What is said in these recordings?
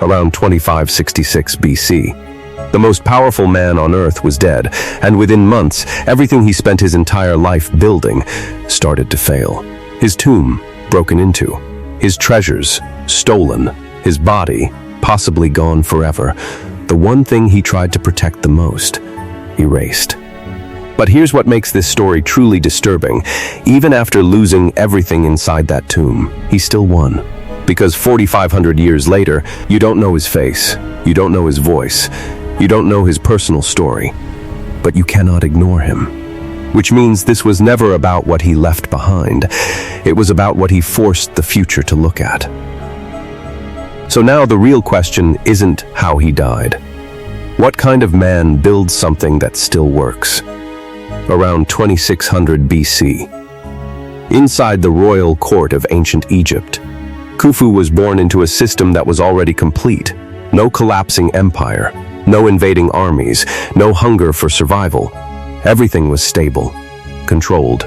around 2566 BC. The most powerful man on Earth was dead, and within months, everything he spent his entire life building started to fail. His tomb broken into, his treasures stolen, his body possibly gone forever. The one thing he tried to protect the most, erased. But here's what makes this story truly disturbing. Even after losing everything inside that tomb, he still won. Because 4,500 years later, you don't know his face, you don't know his voice, you don't know his personal story, but you cannot ignore him. Which means this was never about what he left behind. It was about what he forced the future to look at. So now the real question isn't how he died. What kind of man builds something that still works? Around 2600 BC, inside the royal court of ancient Egypt, Khufu was born into a system that was already complete. No collapsing empire, no invading armies, no hunger for survival. Everything was stable, controlled,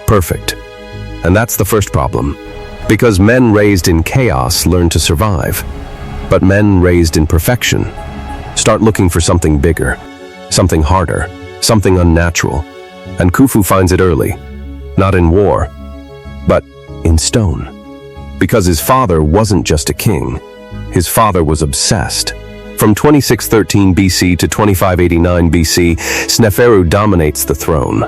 perfect. And that's the first problem. Because men raised in chaos learn to survive. But men raised in perfection start looking for something bigger, something harder, something unnatural. And Khufu finds it early, not in war, but in stone. Because his father wasn't just a king, his father was obsessed. From 2613 BC to 2589 BC, Sneferu dominates the throne.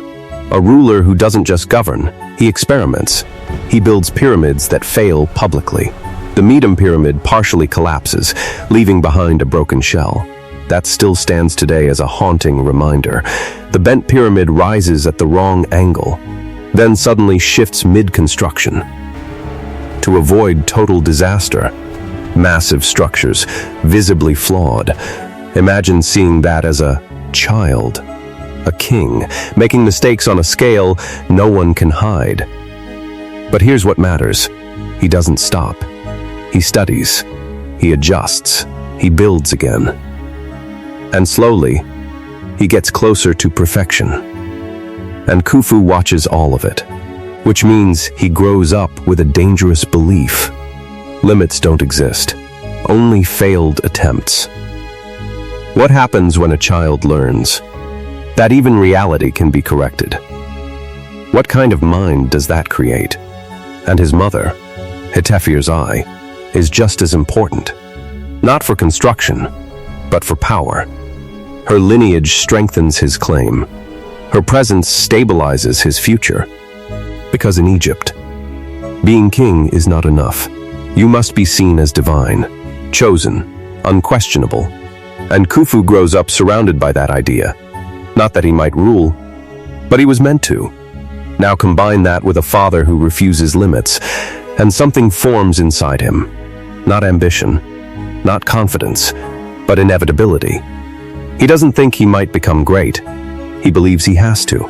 A ruler who doesn't just govern, he experiments. He builds pyramids that fail publicly. The Medum Pyramid partially collapses, leaving behind a broken shell. That still stands today as a haunting reminder. The bent pyramid rises at the wrong angle, then suddenly shifts mid-construction. To avoid total disaster, massive structures, visibly flawed. Imagine seeing that as a child, a king, making mistakes on a scale no one can hide. But here's what matters. He doesn't stop. He studies, he adjusts, he builds again. And slowly, he gets closer to perfection. And Khufu watches all of it, which means he grows up with a dangerous belief. Limits don't exist, only failed attempts. What happens when a child learns that even reality can be corrected? What kind of mind does that create? And his mother, Hetefir's eye, is just as important. Not for construction, but for power. Her lineage strengthens his claim. Her presence stabilizes his future. Because in Egypt, being king is not enough. You must be seen as divine, chosen, unquestionable. And Khufu grows up surrounded by that idea. Not that he might rule, but he was meant to. Now combine that with a father who refuses limits, and something forms inside him. Not ambition, not confidence, but inevitability. He doesn't think he might become great. He believes he has to.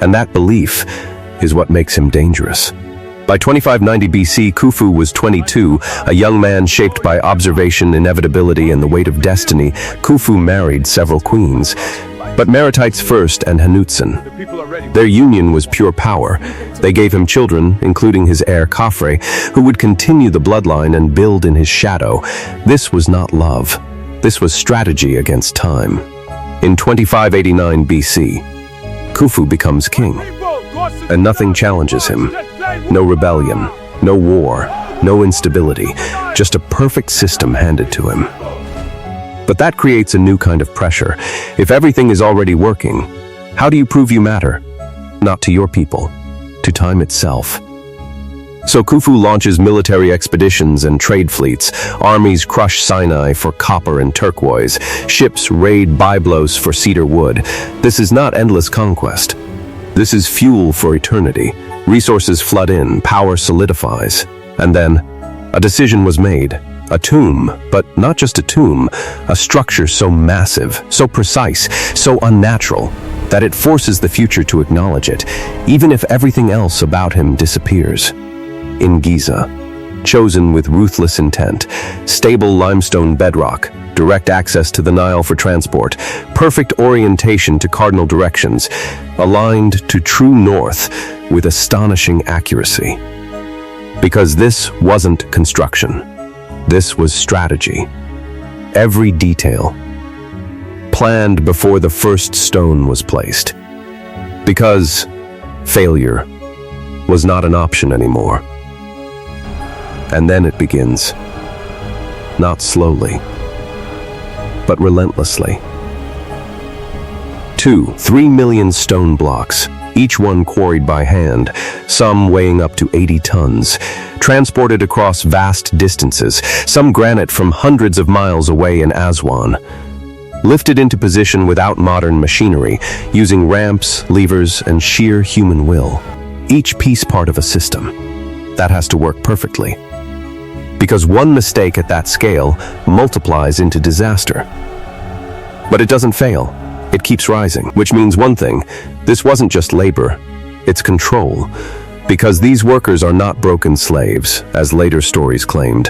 And that belief is what makes him dangerous. By 2590 BC, Khufu was 22, a young man shaped by observation, inevitability, and the weight of destiny. Khufu married several queens, but Meritites first and Hanutzen. Their union was pure power. They gave him children, including his heir Khafre, who would continue the bloodline and build in his shadow. This was not love. This was strategy against time. In 2589 BC, Khufu becomes king, and nothing challenges him. No rebellion, no war, no instability, just a perfect system handed to him. But that creates a new kind of pressure. If everything is already working, how do you prove you matter? Not to your people, to time itself. So Khufu launches military expeditions and trade fleets. Armies crush Sinai for copper and turquoise. Ships raid Byblos for cedar wood. This is not endless conquest. This is fuel for eternity. Resources flood in, power solidifies. And then, a decision was made. A tomb, but not just a tomb, a structure so massive, so precise, so unnatural, that it forces the future to acknowledge it, even if everything else about him disappears. In Giza, chosen with ruthless intent, stable limestone bedrock, direct access to the Nile for transport, perfect orientation to cardinal directions, aligned to true north with astonishing accuracy. Because this wasn't construction. This was strategy. Every detail planned before the first stone was placed. Because failure was not an option anymore. And then it begins. Not slowly, but relentlessly. 3 million stone blocks, each one quarried by hand, some weighing up to 80 tons, transported across vast distances, some granite from hundreds of miles away in Aswan, lifted into position without modern machinery, using ramps, levers, and sheer human will. Each piece part of a system that has to work perfectly. Because one mistake at that scale multiplies into disaster. But it doesn't fail. It keeps rising, which means one thing: this wasn't just labor, it's control. Because these workers are not broken slaves, as later stories claimed.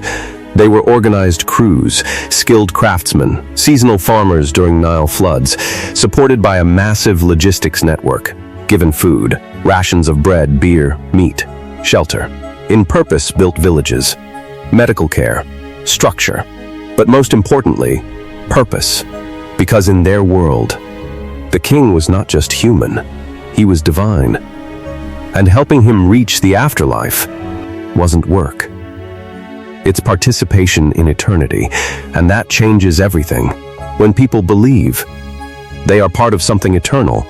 They were organized crews, skilled craftsmen, seasonal farmers during Nile floods, supported by a massive logistics network, given food, rations of bread, beer, meat, shelter, in purpose-built villages, medical care, structure, but most importantly, purpose. Because in their world, the king was not just human, he was divine. And helping him reach the afterlife wasn't work. It's participation in eternity, and that changes everything. When people believe they are part of something eternal,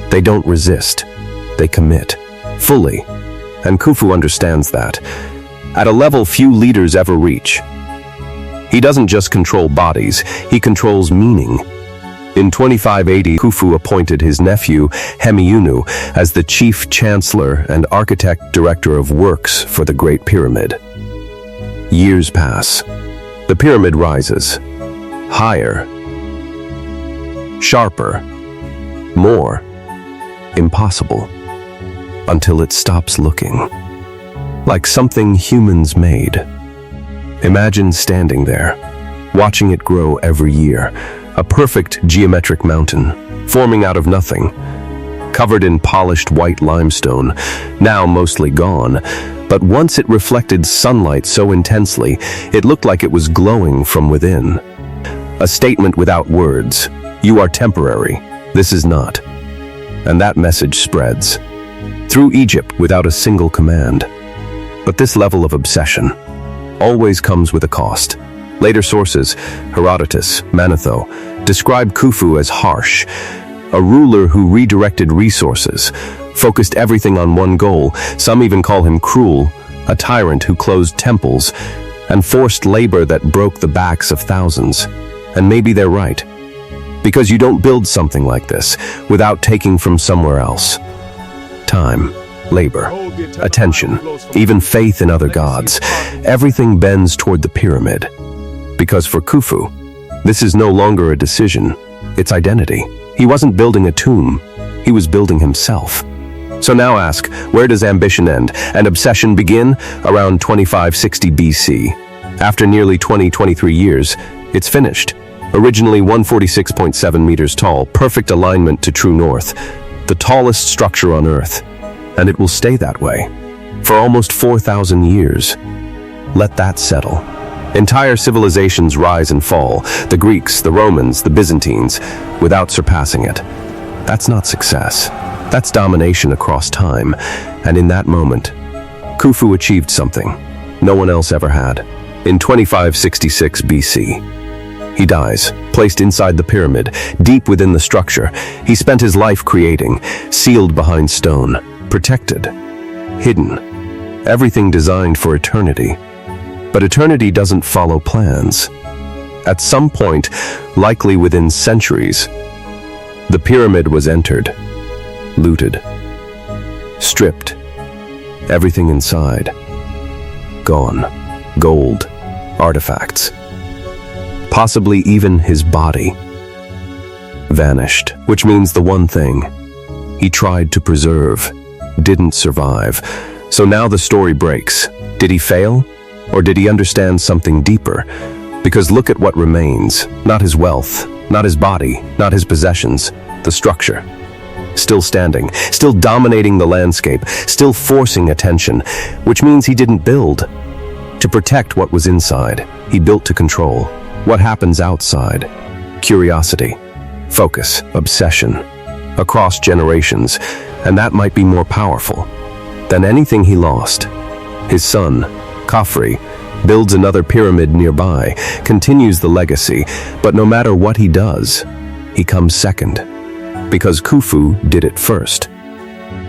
they don't resist, they commit, fully. And Khufu understands that, at a level few leaders ever reach. He doesn't just control bodies, he controls meaning. In 2580, Khufu appointed his nephew, Hemiunu, as the chief chancellor and architect director of works for the Great Pyramid. Years pass. The pyramid rises. Higher. Sharper. More. Impossible. Until it stops looking. Like something humans made. Imagine standing there, watching it grow every year. A perfect geometric mountain, forming out of nothing. Covered in polished white limestone, now mostly gone. But once it reflected sunlight so intensely, it looked like it was glowing from within. A statement without words. You are temporary. This is not. And that message spreads. Through Egypt without a single command. But this level of obsession always comes with a cost. Later sources, Herodotus, Manetho, describe Khufu as harsh, a ruler who redirected resources, focused everything on one goal. Some even call him cruel, a tyrant who closed temples and forced labor that broke the backs of thousands. And maybe they're right. Because you don't build something like this without taking from somewhere else. Time, labor, attention, even faith in other gods. Everything bends toward the pyramid. Because for Khufu, this is no longer a decision, it's identity. He wasn't building a tomb, he was building himself. So now ask, where does ambition end and obsession begin? Around 2560 BC. After nearly 23 years, it's finished. Originally 146.7 meters tall, perfect alignment to true north, the tallest structure on Earth. And it will stay that way for almost 4,000 years. Let that settle. Entire civilizations rise and fall, the Greeks, the Romans, the Byzantines, without surpassing it. That's not success. That's domination across time. And in that moment, Khufu achieved something no one else ever had. In 2566 BC, he dies, placed inside the pyramid, deep within the structure. He spent his life creating, sealed behind stone, protected, hidden, everything designed for eternity. But eternity doesn't follow plans. At some point, likely within centuries, the pyramid was entered, looted, stripped, everything inside, gone, gold, artifacts, possibly even his body, vanished, which means the one thing he tried to preserve didn't survive. So now the story breaks. Did he fail? Or did he understand something deeper? Because look at what remains. Not his wealth, not his body, not his possessions. The structure. Still standing, still dominating the landscape, still forcing attention. Which means he didn't build. To protect what was inside, he built to control what happens outside. Curiosity, focus, obsession, across generations, and that might be more powerful than anything he lost. His son, Khafre, builds another pyramid nearby, continues the legacy, but no matter what he does, he comes second. Because Khufu did it first.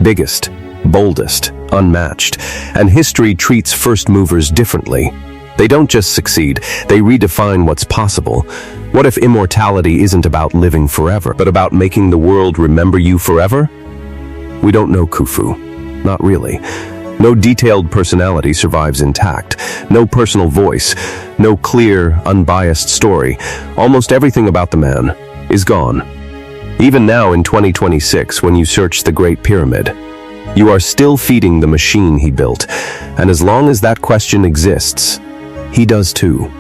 Biggest, boldest, unmatched, and history treats first movers differently. They don't just succeed, they redefine what's possible. What if immortality isn't about living forever, but about making the world remember you forever? We don't know Khufu. Not really. No detailed personality survives intact. No personal voice. No clear, unbiased story. Almost everything about the man is gone. Even now in 2026, when you search the Great Pyramid, you are still feeding the machine he built. And as long as that question exists, he does too.